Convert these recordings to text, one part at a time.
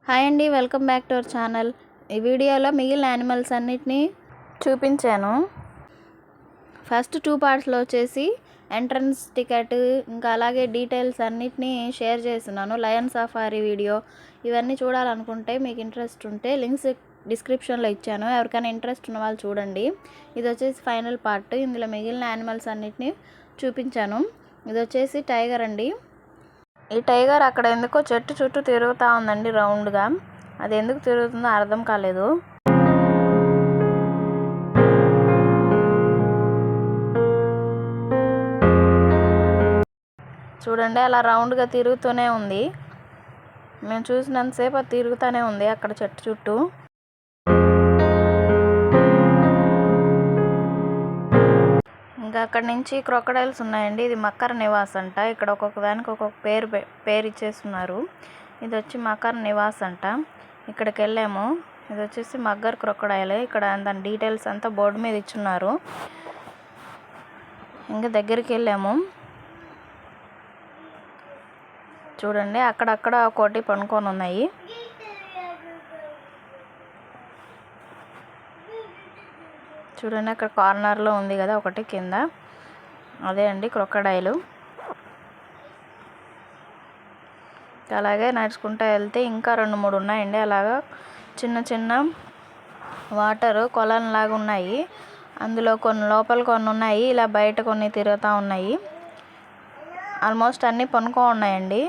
Hi అండి, welcome back to our channel. ఈ వీడియోలో మిగిలిన యానిమల్స్ అన్నిటినీ చూపించాను. ఫస్ట్ 2 పార్ట్స్లో వచ్చేసి ఎంట్రన్స్ టికెట్, ఇంకా అలాగే డీటెయిల్స్ అన్నిటినీ షేర్ చేస్తున్నాను. లయన్ సఫారీ వీడియో ఇవన్నీ చూడాలనుకుంటే మీకు ఇంట్రెస్ట్ ఉంటే లింక్స్ డిస్క్రిప్షన్లో ఇచ్చాను. ఎవరికైనా ఇంట్రెస్ట్ ఉన్న వాళ్ళు చూడండి. ఇది వచ్చేసి ఫైనల్ పార్ట్. ఇందులో మిగిలిన యానిమల్స్ అన్నిటినీ చూపించాను. ఇది వచ్చేసి టైగర్ అండి. ఈ టైగర్ అక్కడ ఎందుకో చెట్టు చుట్టూ తిరుగుతూ ఉందండి రౌండ్గా. అది ఎందుకు తిరుగుతుందో అర్థం కాలేదు. చూడండి, అలా రౌండ్గా తిరుగుతూనే ఉంది. మేము చూసినంతసేపు అది తిరుగుతూనే ఉంది అక్కడ చెట్టు చుట్టూ. ఇంకా అక్కడ నుంచి క్రొకడైల్స్ ఉన్నాయండి. ఇది మకర నివాస్ అంట. ఇక్కడ ఒక్కొక్క దానికి ఒక్కొక్క పేరు ఇచ్చేస్తున్నారు. ఇది వచ్చి మకర నివాస్ అంట. ఇక్కడికి వెళ్ళాము. ఇది వచ్చేసి మగ్గర్ క్రొకడైల్. ఇక్కడ దాని డీటెయిల్స్ అంతా బోర్డు మీద ఇచ్చున్నారు. ఇంకా దగ్గరికి వెళ్ళాము. చూడండి, అక్కడక్కడ ఒకటి పనుకొని ఉన్నాయి. చూడండి, అక్కడ కార్నర్లో ఉంది కదా ఒకటి కింద, అదే అండి క్రొకడైలు. అలాగే నడుచుకుంటూ వెళ్తే ఇంకా 2-3 ఉన్నాయండి. అలాగా చిన్న చిన్న వాటర్ కొలంలాగా ఉన్నాయి. అందులో కొన్ని లోపల కొన్ని ఉన్నాయి, ఇలా బయట కొన్ని తిరుగుతూ ఉన్నాయి. ఆల్మోస్ట్ అన్నీ పనుకో ఉన్నాయండి.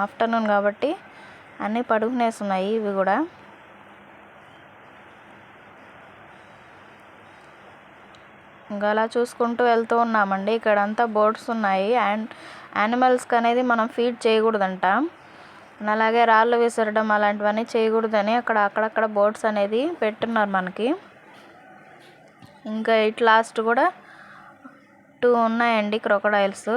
ఆఫ్టర్నూన్ కాబట్టి అన్నీ పడుకునేస్తున్నాయి ఇవి కూడా. ఇంకా అలా చూసుకుంటూ వెళ్తూ ఉన్నామండి. ఇక్కడంతా బోర్డ్స్ ఉన్నాయి. అండ్ యానిమల్స్కి అనేది మనం ఫీడ్ చేయకూడదంట. అలాగే రాళ్ళు విసరడం అలాంటివన్నీ చేయకూడదని అక్కడక్కడ బోర్డ్స్ అనేది పెట్టున్నారు మనకి. ఇంకా ఇట్ లాస్ట్ కూడా 2 ఉన్నాయండి క్రొకడైల్స్.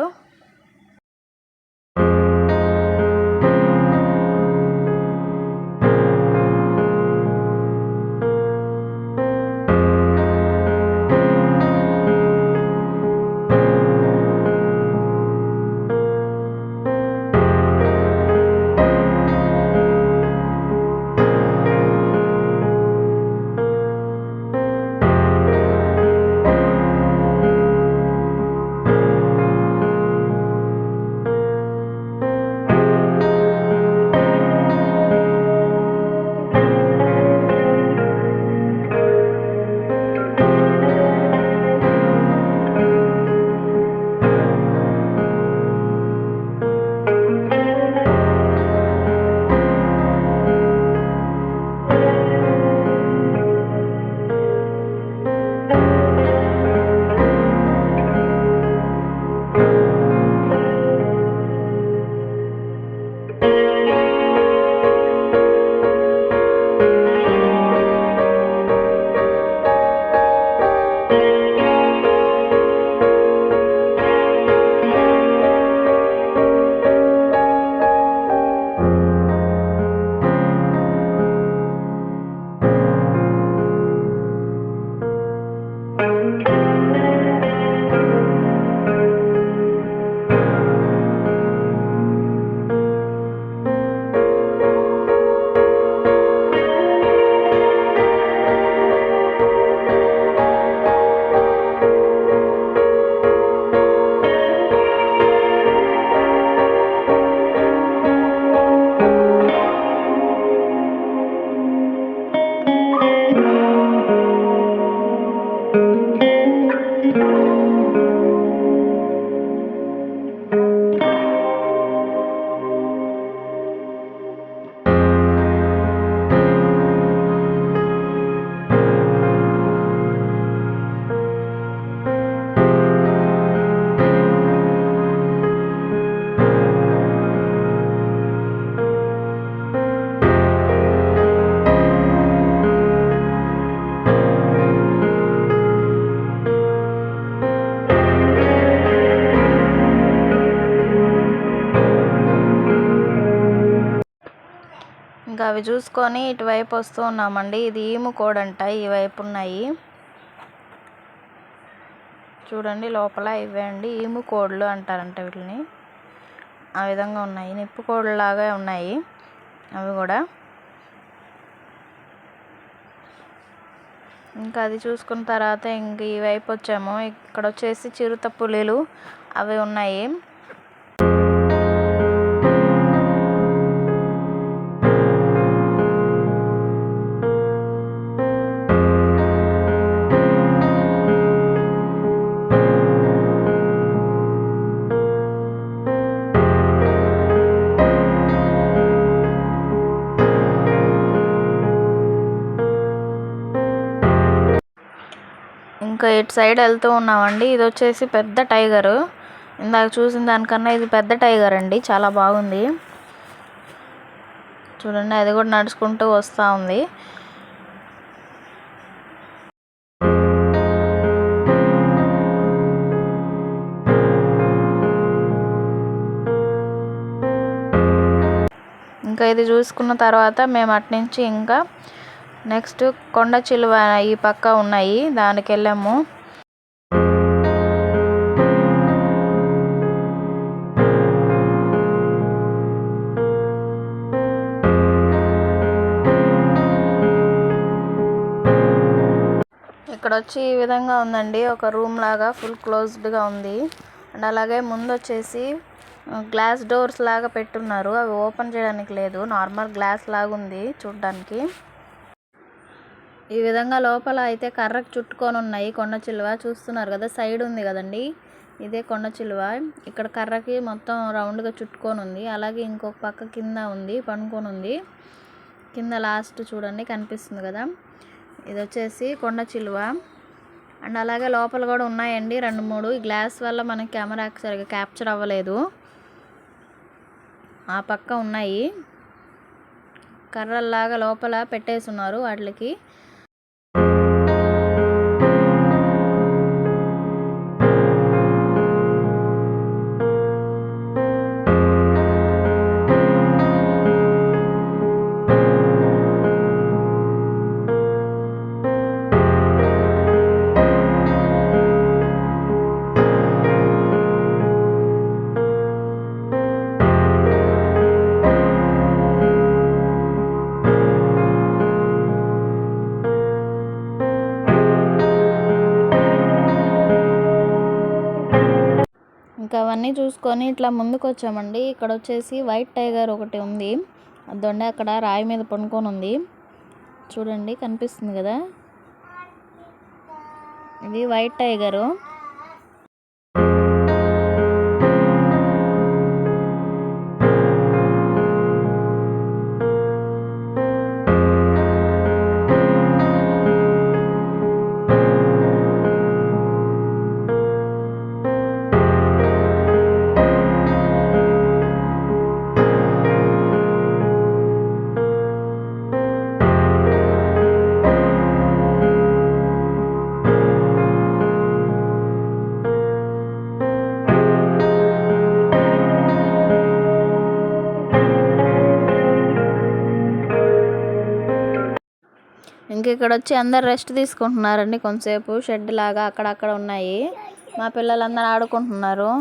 ఇంకా అవి చూసుకొని ఇటువైపు వస్తూ ఉన్నామండి. ఇది ఈము కోడంట. ఈ వైపు ఉన్నాయి చూడండి, లోపల ఇవే అండి ఈము కోడ్లు అంటారంట వీటిని. ఆ విధంగా ఉన్నాయి, నిప్పు కోడ్లాగా ఉన్నాయి అవి కూడా. ఇంకా అది చూసుకున్న తర్వాత ఇంక ఈ వైపు వచ్చాము. ఇక్కడ వచ్చేసి చిరుత పులులు అవి ఉన్నాయి. ఇంకా ఇటు సైడ్ వెళ్తూ ఉన్నామండి. ఇది వచ్చేసి పెద్ద టైగరు. ఇందాక చూసిన దానికన్నా ఇది పెద్ద టైగర్ అండి, చాలా బాగుంది. చూడండి, అది కూడా నడుచుకుంటూ వస్తూ ఉంది. ఇంకా ఇది చూసుకున్న తర్వాత మేము అట్నుంచి ఇంకా నెక్స్ట్ కొండ చిలువ ఈ పక్క ఉన్నాయి, దానికి వెళ్ళాము. ఇక్కడ వచ్చి ఈ విధంగా ఉందండి, ఒక రూమ్ లాగా ఫుల్ క్లోజ్డ్గా ఉంది. అండ్ అలాగే ముందు వచ్చేసి గ్లాస్ డోర్స్ లాగా పెట్టున్నారు, అవి ఓపెన్ చేయడానికి లేదు, నార్మల్ గ్లాస్ లాగా ఉంది చూడ్డానికి. ఈ విధంగా లోపల అయితే కర్రకు చుట్టుకొని ఉన్నాయి కొండ చిలువ. చూస్తున్నారు కదా, సైడ్ ఉంది కదండి, ఇదే కొండ చిలువ. ఇక్కడ కర్రకి మొత్తం రౌండ్గా చుట్టుకొని ఉంది. అలాగే ఇంకొక పక్క కింద ఉంది, పనుకొని ఉంది. కింద లాస్ట్ చూడండి కనిపిస్తుంది కదా, ఇది వచ్చేసి కొండ చిలువ. అండ్ అలాగే లోపల కూడా ఉన్నాయండి 2-3. ఈ గ్లాస్ వల్ల మనకి కెమెరా సరిగా క్యాప్చర్ అవ్వలేదు. ఆ పక్క ఉన్నాయి, కర్రల్లాగా లోపల పెట్టేసి ఉన్నారు వాటికి. ఇంకా అవన్నీ చూసుకొని ఇట్లా ముందుకు వచ్చామండి. ఇక్కడ వచ్చేసి వైట్ టైగర్ ఒకటి ఉంది, దొండ అక్కడ రాయి మీద పనుకొని ఉంది. చూడండి కనిపిస్తుంది కదా, ఇది వైట్ టైగరు. ఇంక ఇక్కడ వచ్చి అందరు రెస్ట్ తీసుకుంటున్నారండి కొంతసేపు. షెడ్ లాగా అక్కడక్కడ ఉన్నాయి, మా పిల్లలందరూ ఆడుకుంటున్నారు.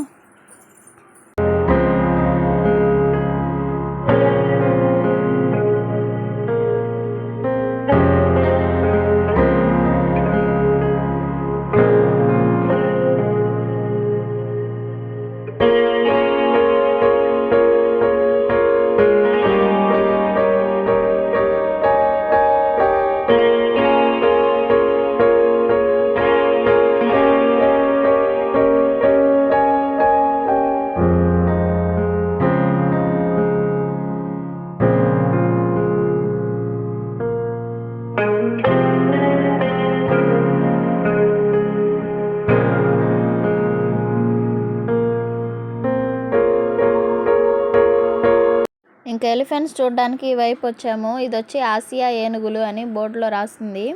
ఇంకా ఎలిఫెంట్స్ చూడడానికి ఈ వైపు వచ్చాము. ఇది వచ్చి ఆసియా ఏనుగులు అని బోర్డులో రాసింది.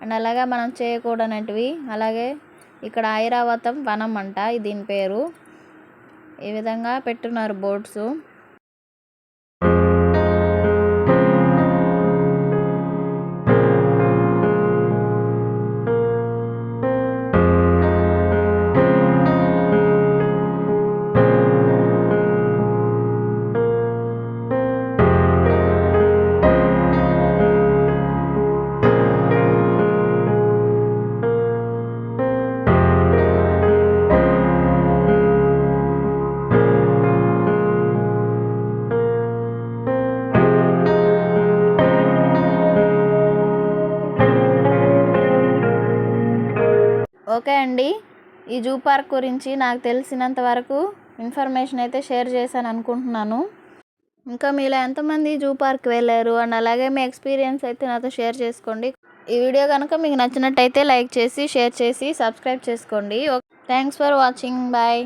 అండ్ అలాగే మనం చేయకూడనటివి. అలాగే ఇక్కడ ఐరావతం వనం అంట దీని పేరు. ఈ విధంగా పెట్టున్నారు బోర్డ్స్. ఓకే అండి, ఈ జూ పార్క్ గురించి నాకు తెలిసినంత వరకు ఇన్ఫర్మేషన్ అయితే షేర్ చేశాను అనుకుంటున్నాను. ఇంకా మీలో ఎంతమంది జూ పార్క్ వెళ్ళారు అండ్ అలాగే మీ ఎక్స్పీరియన్స్ అయితే నాతో షేర్ చేసుకోండి. ఈ వీడియో కనుక మీకు నచ్చినట్టయితే లైక్ చేసి, షేర్ చేసి, సబ్స్క్రైబ్ చేసుకోండి. Thanks for watching. బాయ్.